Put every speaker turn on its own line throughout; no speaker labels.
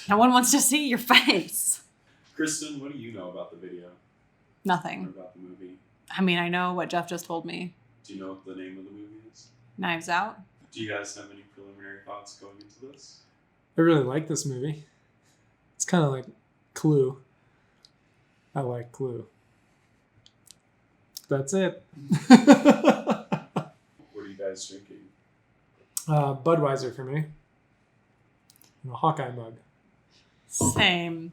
No one wants to see your face.
Kristen, what do you know about the video?
Nothing.
Or about the movie?
I mean, I know what Jeff just told me.
Do you know what the name of the movie is?
Knives Out.
Do you guys have any preliminary thoughts going into this?
I really like this movie. It's kind of like Clue. I like Clue. That's it.
What are you guys drinking?
Budweiser for me. And a Hawkeye mug.
Same,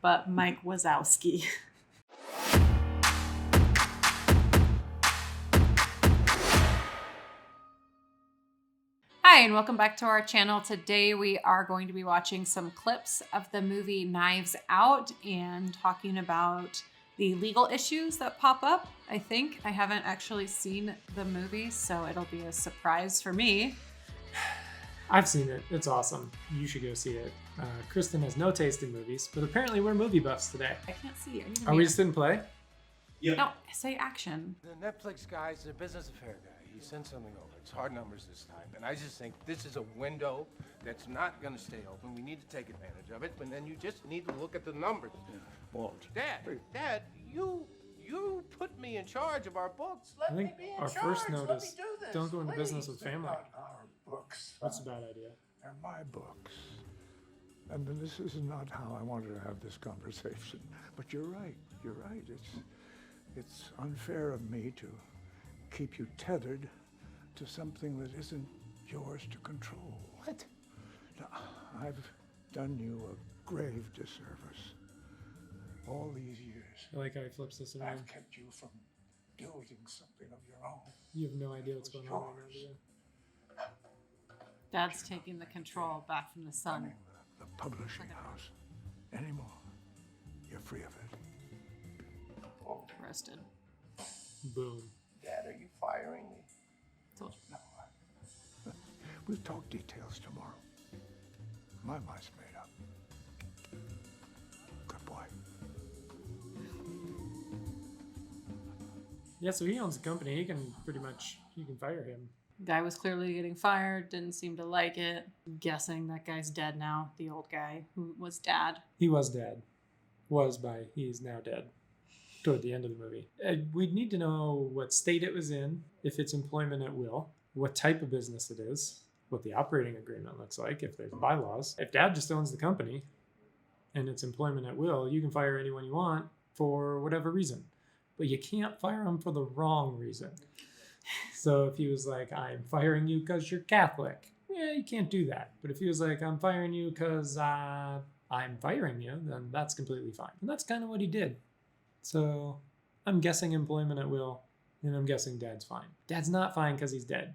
but Mike Wazowski. Hi, and welcome back to our channel. Today we are going to be watching some clips of the movie Knives Out and talking about the legal issues that pop up. I think I haven't actually seen the movie, so it'll be a surprise for me.
I've seen it. It's awesome. You should go see it. Kristen has no taste in movies, but apparently we're movie buffs today.
I can't see.
Are we just in play?
Yep.
No, say action.
The Netflix guy's a business affair guy. He sent something over. It's hard numbers this time. And I just think this is a window that's not going to stay open. We need to take advantage of it, but then you just need to look at the numbers.
Walt.
Dad, you put me in charge of our books.
I think our first note is don't go into business with family.
Not our books.
That's a bad idea.
They're my books. And then this is not how I wanted to have this conversation. But you're right. You're right. It's unfair of me to keep you tethered to something that isn't yours to control.
What?
Now, I've done you a grave disservice. All these years,
I like how he flips this around.
I've kept you from building something of your own.
You have no idea what's going on right now, do you?
Dad's taking the control back from the son.
Running the publishing house anymore. You're free of it.
Roasted.
Boom.
Dad, are you firing me?
Told you.
No. We'll talk details tomorrow. My mind's made up. Good boy.
Yeah, so he owns the company. You can fire him.
Guy was clearly getting fired, didn't seem to like it. I'm guessing that guy's dead now, the old guy who was dad.
He was dead. He's now dead. Toward the end of the movie. We'd need to know what state it was in, if it's employment at will, what type of business it is, what the operating agreement looks like, if there's bylaws. If Dad just owns the company and it's employment at will, you can fire anyone you want for whatever reason. But you can't fire them for the wrong reason. So if he was like, I'm firing you because you're Catholic, yeah, you can't do that. But if he was like, I'm firing you because I'm firing you, then that's completely fine. And that's kind of what he did. So I'm guessing employment at will, and I'm guessing Dad's fine. Dad's not fine because he's dead.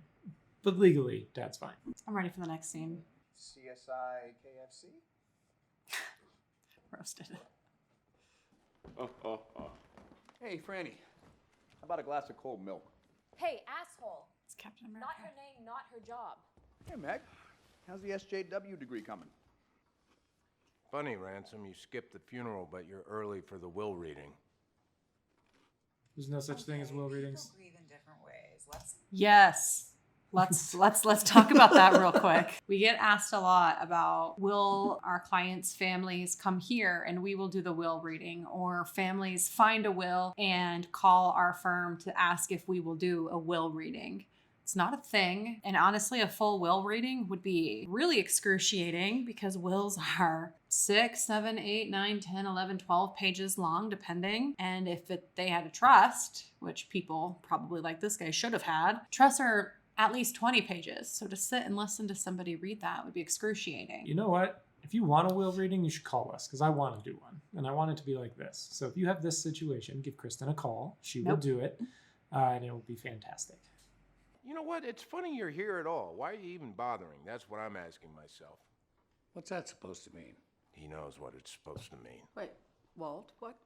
But legally, Dad's fine.
I'm ready for the next scene.
CSI KFC?
Roasted.
Hey, Franny, how about a glass of cold milk?
Hey, asshole.
It's Captain America.
Not her name, not her job.
Hey, Meg, how's the SJW degree coming?
Funny, Ransom, you skipped the funeral, but you're early for the will reading.
There's no such thing as will readings.
People grieve in different ways.
Yes. Let's talk about that real quick. We get asked a lot about, will our clients' families come here and we will do the will reading, or families find a will and call our firm to ask if we will do a will reading. It's not a thing. And honestly, a full will reading would be really excruciating because wills are 6, 7, 8, 9, 10, 11, 12 pages long, depending. And if they had a trust, which people probably like this guy should have had, trusts are at least 20 pages. So to sit and listen to somebody read that would be excruciating.
You know what? If you want a will reading, you should call us because I want to do one. And I want it to be like this. So if you have this situation, give Kristen a call. She will do it. And it will be fantastic.
You know what? It's funny you're here at all. Why are you even bothering? That's what I'm asking myself.
What's that supposed to mean?
He knows what it's supposed to mean.
Wait, Walt, what?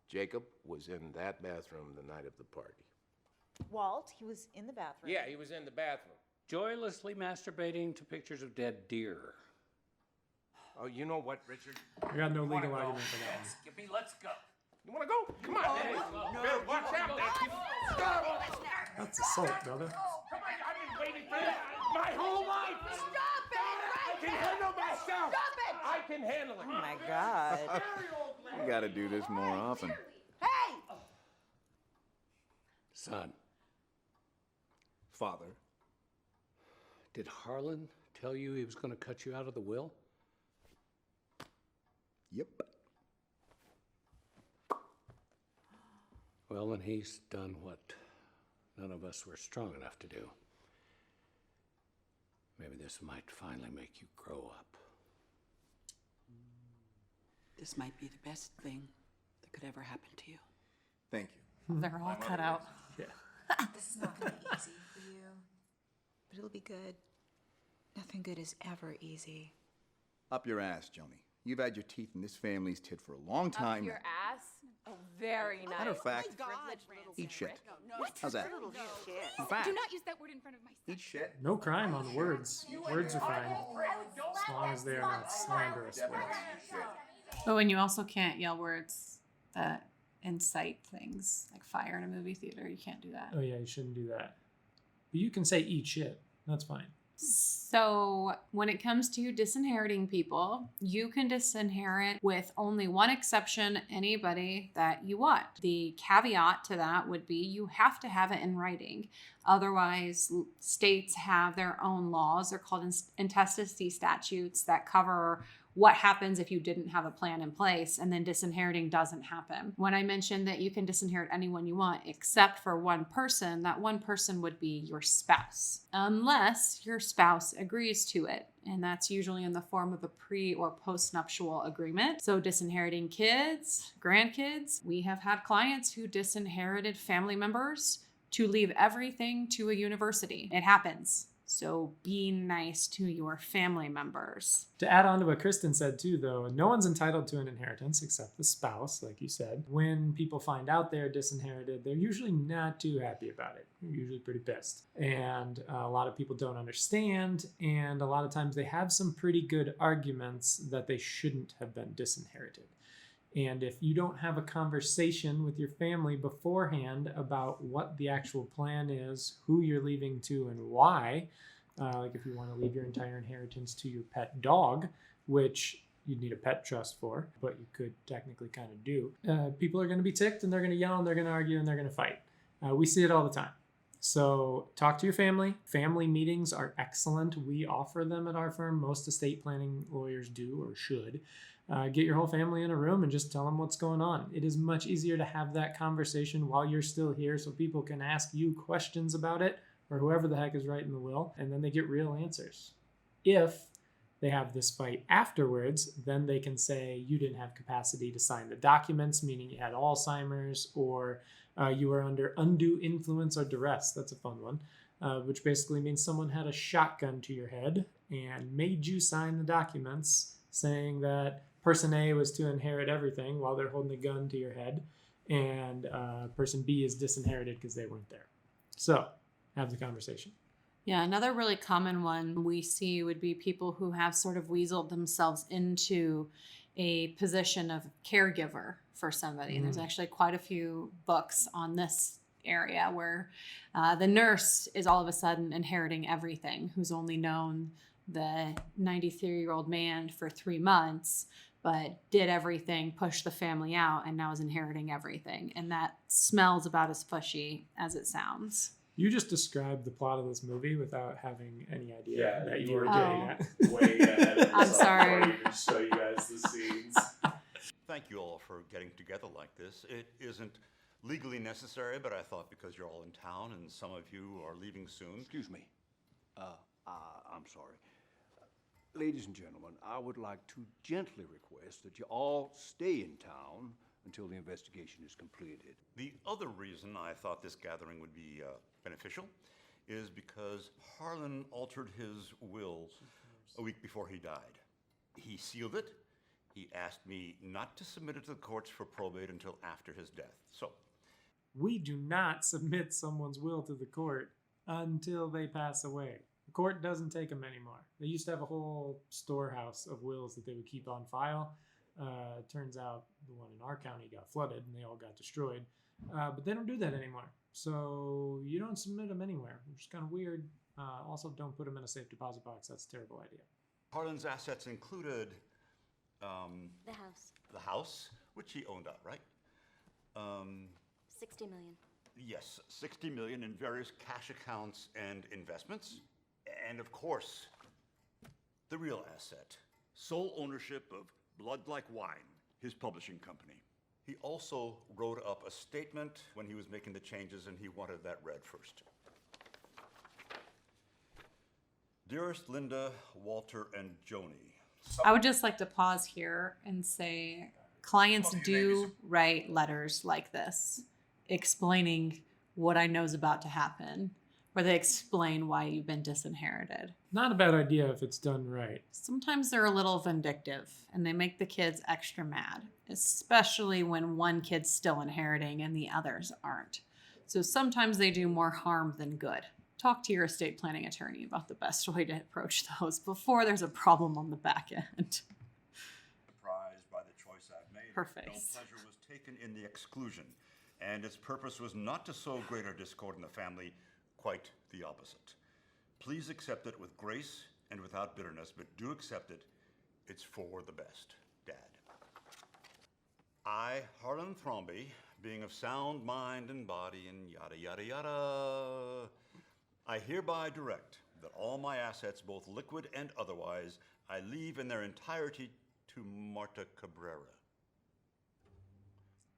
Jacob was in that bathroom the night of the party.
Walt, he was in the bathroom.
Yeah, he was in the bathroom.
Joylessly masturbating to pictures of dead deer.
Oh, you know what, Richard?
I got no legal argument for that one.
Skippy, let's go.
You want to go? Come on, Dad. Bill, watch out, Dad.
That's assault, brother.
Come on, I've been waiting for this. my whole life!
Stop it!
I can handle myself!
Stop it!
I can handle it!
Oh my God.
We gotta do this more often.
Hey!
Son,
Father.
did Harlan tell you he was going to cut you out of the will?
Yep.
Well, then he's done what none of us were strong enough to do. Maybe this might finally make you grow up.
This might be the best thing that could ever happen to you.
Thank you.
They're all cut out.
This is not going to be easy for you, but it'll be good. Nothing good is ever easy.
Up your ass, Joni. You've had your teeth in this family's tit for a long time.
Your ass? Oh, very nice.
Matter of fact,
God,
eat shit.
What?
How's that?
Little shit.
In fact,
Do not use that word in front of my son.
eat shit.
No crime on words. Words are fine, as long as they are not slanderous words.
But when you also can't yell words that incite things like fire in a movie theater, you can't do that.
Oh yeah, you shouldn't do that. But you can say eat shit. That's fine.
So when it comes to disinheriting people, you can disinherit with only one exception, anybody that you want. The caveat to that would be you have to have it in writing. Otherwise, states have their own laws. They're called intestacy statutes that cover what happens if you didn't have a plan in place and then disinheriting doesn't happen. When I mentioned that you can disinherit anyone you want except for one person, that one person would be your spouse, unless your spouse agrees to it. And that's usually in the form of a pre or post-nuptial agreement. So disinheriting kids, grandkids, we have had clients who disinherited family members to leave everything to a university. It happens. So be nice to your family members.
To add on to what Kristen said too, though, no one's entitled to an inheritance except the spouse, like you said. When people find out they're disinherited, they're usually not too happy about it. They're usually pretty pissed. And a lot of people don't understand, and a lot of times they have some pretty good arguments that they shouldn't have been disinherited. And if you don't have a conversation with your family beforehand about what the actual plan is, who you're leaving to and why, like if you want to leave your entire inheritance to your pet dog, which you'd need a pet trust for, but you could technically kind of do, people are going to be ticked and they're going to yell and they're going to argue and they're going to fight. We see it all the time. So talk to your family. Family meetings are excellent. We offer them at our firm. Most estate planning lawyers do or should. Get your whole family in a room and just tell them what's going on. It is much easier to have that conversation while you're still here so people can ask you questions about it or whoever the heck is writing the will, and then they get real answers. If they have this fight afterwards, then they can say you didn't have capacity to sign the documents, meaning you had Alzheimer's, or you were under undue influence or duress. That's a fun one, which basically means someone had a shotgun to your head and made you sign the documents saying that person A was to inherit everything while they're holding a gun to your head, and person B is disinherited because they weren't there. So have the conversation.
Yeah, another really common one we see would be people who have sort of weaseled themselves into a position of caregiver for somebody. There's actually quite a few books on this area where the nurse is all of a sudden inheriting everything, who's only known the 93-year-old man for 3 months, but did everything, pushed the family out, and now is inheriting everything. And that smells about as fishy as it sounds.
You just described the plot of this movie without having any idea that you were
Oh.
getting at.
Way ahead of
I'm
yourself
sorry.
before I even show you guys the scenes.
Thank you all for getting together like this. It isn't legally necessary, but I thought because you're all in town and some of you are leaving soon.
Excuse me. I'm sorry. Ladies and gentlemen, I would like to gently request that you all stay in town until the investigation is completed.
The other reason I thought this gathering would be beneficial is because Harlan altered his will a week before he died. He sealed it. He asked me not to submit it to the courts for probate until after his death. So,
We do not submit someone's will to the court until they pass away. The court doesn't take them anymore. They used to have a whole storehouse of wills that they would keep on file. It turns out the one in our county got flooded and they all got destroyed. But they don't do that anymore. So you don't submit them anywhere, which is kind of weird. Also, don't put them in a safe deposit box. That's a terrible idea.
Harlan's assets included
The house.
the house, which he owned outright.
60 million.
Yes, 60 million in various cash accounts and investments. And of course, the real asset, sole ownership of Blood Like Wine, his publishing company. He also wrote up a statement when he was making the changes, and he wanted that read first. Dearest Linda, Walter, and Joni.
I would just like to pause here and say clients do write letters like this, explaining what I know is about to happen, where they explain why you've been disinherited.
Not a bad idea if it's done right.
Sometimes they're a little vindictive and they make the kids extra mad, especially when one kid's still inheriting and the others aren't. So sometimes they do more harm than good. Talk to your estate planning attorney about the best way to approach those before there's a problem on the back end.
Surprised by the choice I've made.
Her
No
face.
pleasure was taken in the exclusion, and its purpose was not to sow greater discord in the family, quite the opposite. Please accept it with grace and without bitterness, but do accept it. It's for the best, Dad. I, Harlan Thromby, being of sound mind and body and yada, yada, yada, I hereby direct that all my assets, both liquid and otherwise, I leave in their entirety to Marta Cabrera.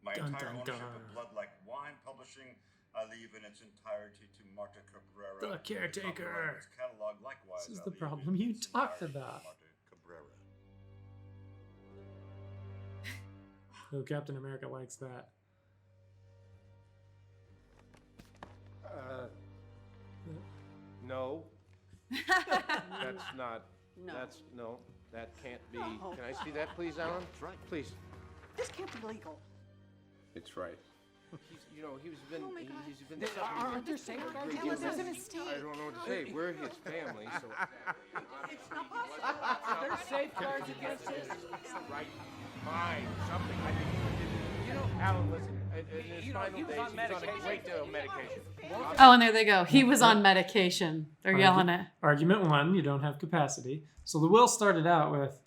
My
Dun,
entire
dun,
ownership
dun.
of Blood Like Wine Publishing, I leave in its entirety to Marta Cabrera.
The caretaker.
Copyright of its catalog, likewise,
This is
I
the
leave
problem
in
you
its
talked
entirety to
about.
Marta Cabrera.
Oh, Captain America likes that.
No. That's not.
No.
No. That can't be.
No.
Can I see that, please, Alan?
That's right.
Please.
This can't be legal.
It's right. He's been.
Oh my God.
He's been.
Aren't there safeguards?
Alan,
There's an estate.
I don't know what to say. We're his family, so.
It's not possible.
There's safeguards against this. Right. Fine. Something. I think you know, Alan, listen. In his final days, he was on a great deal of medication.
Oh, and there they go. He was on medication. They're yelling it.
Argument 1, you don't have capacity. So the will started out with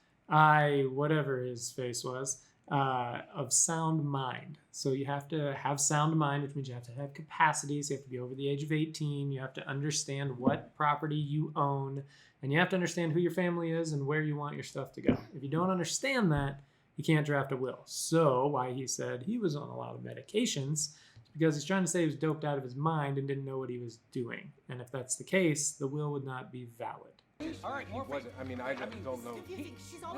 whatever his face was, of sound mind. So you have to have sound mind, which means you have to have capacities. You have to be over the age of 18. You have to understand what property you own. And you have to understand who your family is and where you want your stuff to go. If you don't understand that, you can't draft a will. So why he said he was on a lot of medications is because he's trying to say he was doped out of his mind and didn't know what he was doing. And if that's the case, the will would not be valid.
All right, he wasn't. I mean, I don't know.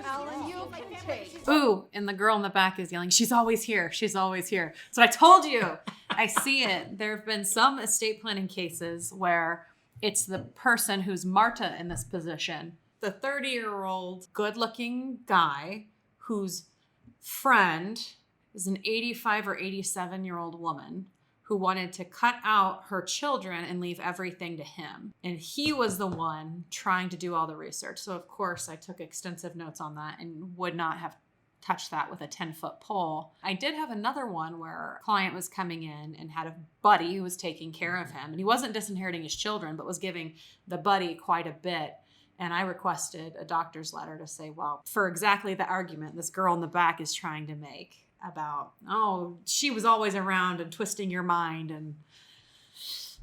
Alan, you can take.
Ooh, and the girl in the back is yelling, she's always here. She's always here. So I told you. I see it. There have been some estate planning cases where it's the person who's Marta in this position, the 30-year-old good-looking guy whose friend is an 85 or 87-year-old woman who wanted to cut out her children and leave everything to him. And he was the one trying to do all the research. So of course I took extensive notes on that and would not have touched that with a 10-foot pole. I did have another one where a client was coming in and had a buddy who was taking care of him. And he wasn't disinheriting his children, but was giving the buddy quite a bit. And I requested a doctor's letter to say, well, for exactly the argument this girl in the back is trying to make about, oh, she was always around and twisting your mind. And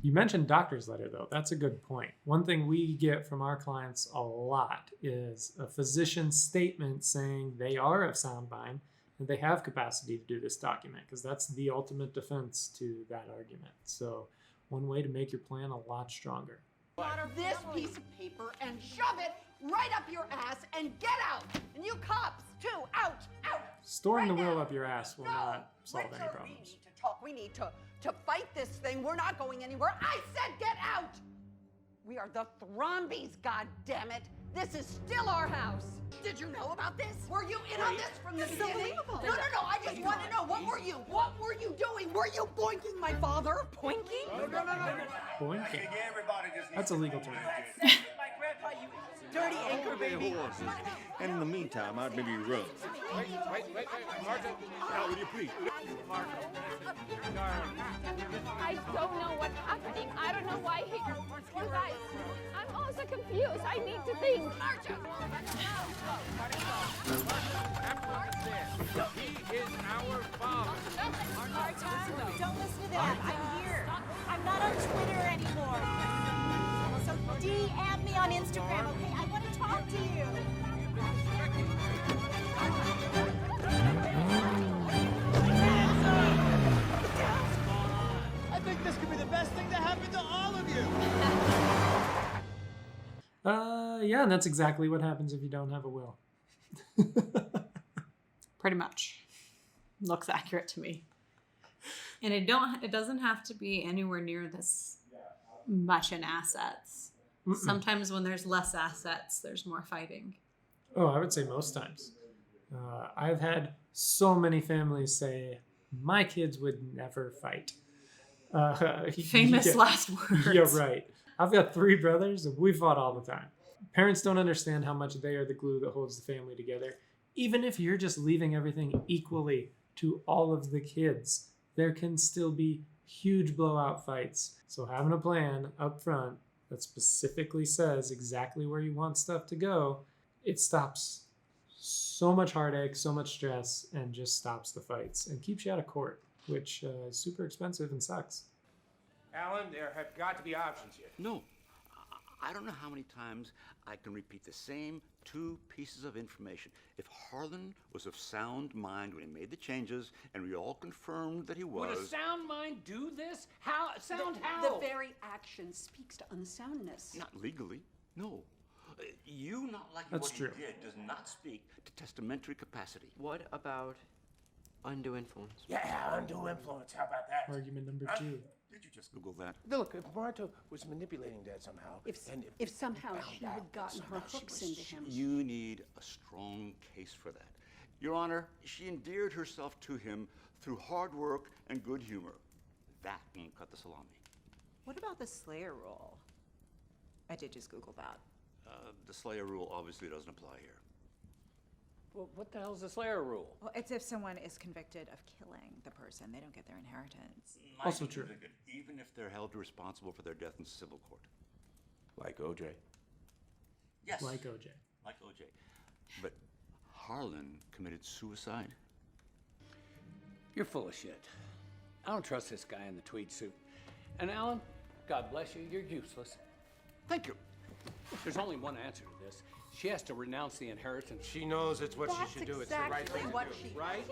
You mentioned doctor's letter, though. That's a good point. One thing we get from our clients a lot is a physician's statement saying they are of sound mind and they have capacity to do this document, because that's the ultimate defense to that argument. So one way to make your plan a lot stronger.
This piece of paper and shove it right up your ass and get out. And you cops, too, out.
Storing the will up your ass will not solve any
Richard,
problems.
We need to talk. We need to fight this thing. We're not going anywhere. I said get out. We are the Thrombies, goddammit. This is still our house. Did you know about this? Were you in on this from the beginning? No. I just want to know. What were you? What were you doing? Were you boinking my father? Boinking?
No.
Boinking.
Everybody just
That's a legal term.
My grandpa, you dirty anchor
their horses. And in the meantime, I'd maybe run.
Wait, Martha.
Now, will you please?
I don't know what's happening. I don't know why he... You guys, I'm also confused. I need to think. Marcia!
He is our father.
Don't listen to that. I'm here. I'm not on Twitter anymore. So DM me on Instagram, okay? I want to talk to you.
I think this could be the best thing to happen to all of you.
Yeah, and that's exactly what happens if you don't have a will.
Pretty much. Looks accurate to me. And it doesn't have to be anywhere near this much in assets.
Mm-mm.
Sometimes when there's less assets, there's more fighting.
Oh, I would say most times. I've had so many families say, my kids would never fight.
Famous last words.
Yeah, right. I've got 3 brothers and we fought all the time. Parents don't understand how much they are the glue that holds the family together. Even if you're just leaving everything equally to all of the kids, there can still be huge blowout fights. So having a plan up front that specifically says exactly where you want stuff to go, it stops so much heartache, so much stress, and just stops the fights and keeps you out of court, which is super expensive and sucks.
Alan, there have got to be options here.
No. I don't know how many times I can repeat the same 2 pieces of information. If Harlan was of sound mind when he made the changes, and we all confirmed that he was...
Would a sound mind do this? How?
The very action speaks to unsoundness.
Not legally, no. You not liking
That's
what
true.
he did does not speak to testamentary capacity.
What about undue influence?
Yeah, undue influence. How about that?
Argument number 2.
Did you just Google that?
Look, if Marta was manipulating Dad somehow...
If somehow she had gotten her hooks into him...
You need a strong case for that. Your Honor, she endeared herself to him through hard work and good humor. That won't cut the salami.
What about the Slayer rule? I did just Google that.
The Slayer rule obviously doesn't apply here.
Well, what the hell's the Slayer rule?
Well, it's if someone is convicted of killing the person, they don't get their inheritance.
Also true.
Even if they're held responsible for their death in civil court.
Like O.J.
Yes.
Like OJ.
Like O.J. But Harlan committed suicide.
You're full of shit. I don't trust this guy in the tweed suit. And Alan, God bless you, you're useless.
Thank you.
There's only one answer to this. She has to renounce the inheritance.
She knows it's what she should do. It's the right thing to
what
do.
she-
Right?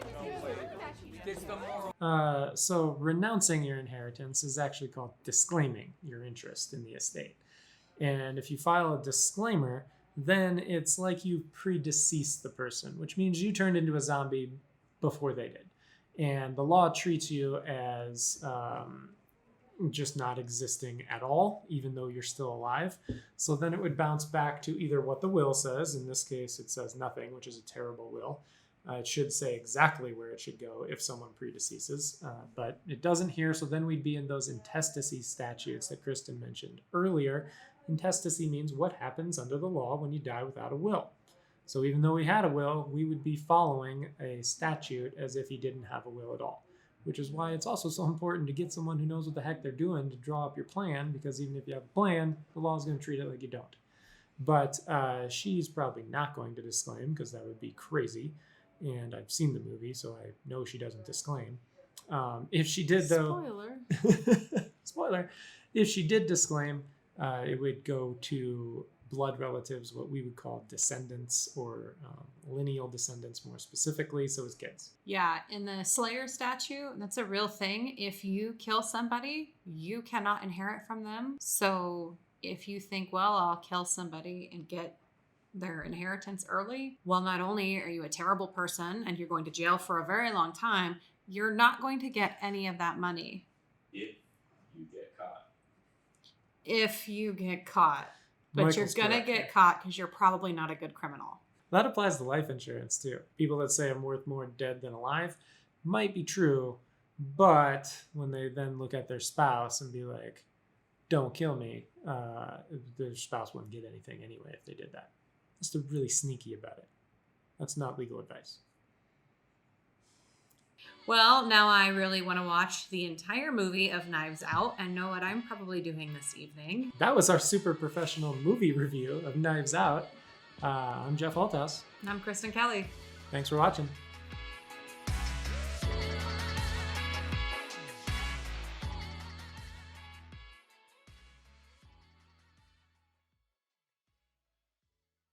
It's the moral.
So renouncing your inheritance is actually called disclaiming your interest in the estate. And if you file a disclaimer, then it's like you predeceased the person, which means you turned into a zombie before they did. And the law treats you as just not existing at all, even though you're still alive. So then it would bounce back to either what the will says. In this case, it says nothing, which is a terrible will. It should say exactly where it should go if someone predeceases, but it doesn't here. So then we'd be in those intestacy statutes that Kristen mentioned earlier. Intestacy means what happens under the law when you die without a will. So even though we had a will, we would be following a statute as if he didn't have a will at all, which is why it's also so important to get someone who knows what the heck they're doing to draw up your plan, because even if you have a plan, the law is going to treat it like you don't. But she's probably not going to disclaim, because that would be crazy. And I've seen the movie, so I know she doesn't disclaim. If she did, though...
Spoiler.
Spoiler. If she did disclaim, it would go to blood relatives, what we would call descendants, or lineal descendants more specifically, so his kids.
Yeah, in the Slayer statute, that's a real thing. If you kill somebody, you cannot inherit from them. So if you think, well, I'll kill somebody and get their inheritance early, well, not only are you a terrible person and you're going to jail for a very long time, you're not going to get any of that money.
If you get caught.
If you get caught. But
Michael's
you're going to get caught because you're probably not a good criminal.
That applies to life insurance, too. People that say I'm worth more dead than alive might be true, but when they then look at their spouse and be like, don't kill me, their spouse wouldn't get anything anyway if they did that. Just to really sneaky about it. That's not legal advice.
Well, now I really want to watch the entire movie of Knives Out and know what I'm probably doing this evening.
That was our super professional movie review of Knives Out. I'm Jeff Althaus.
And I'm Kristen Kelly.
Thanks for watching.